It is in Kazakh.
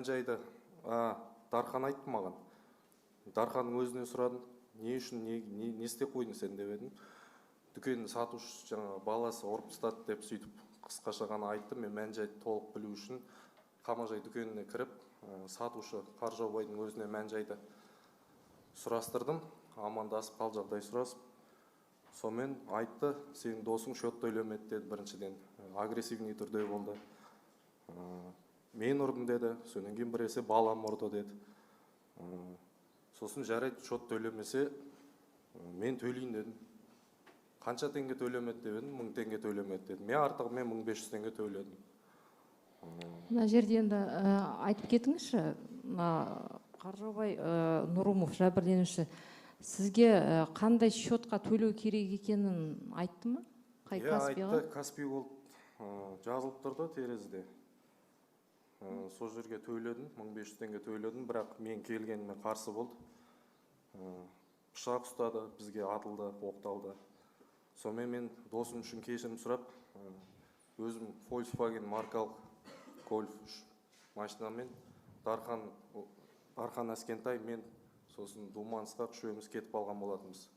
мән жайды Дархан айтты маған. Дарханның өзіне сұрадым, не үшін, не істеп қойдың сен деп едім. Дүкеннің сатушы жаңа баласы ұрып тастады деп сөйтіп қысқаша ғана айтты. Мен мән жайды толық білу үшін Қамажай дүкеніне кіріп, сатушы Қаржаубайдың өзіне мән жайды сұрастырдым, амандасып қал жағдай сұрасып. Сонымен айтты, сенің досың счет төлемеді деді біріншіден, агрессивный түрде болды. Мен ұрдым деді, сонан кейін біресе балам ұрды деді. Сосын жарайды, счет төлемесе, мен төлейін дедім. Қанша теңге төлемеді деп едім, 1000 теңге төлемеді деді. Мен артығымен 1500 теңге төледім. Мына жерде енді айтып кетіңізші, Қаржаубай Нұрымов жәбірленуші сізге қандай счетқа төлеу керек екенін айтты ма? Қай Каспиға? Айтты, Каспий болып жазылып тұрды терезеде. Сол жерге төледім, 1500 теңге төледім, бірақ мен келгеніме қарсы болды. Пышақ ұстады, бізге атылды, оқталды. Сонымен мен досым үшін кешірім сұрап, өзім Volkswagen маркалық Golf машинамен Дархан Әскентай, мен сосын Думанскқа үшеуміз кетіп алған болатынбыз.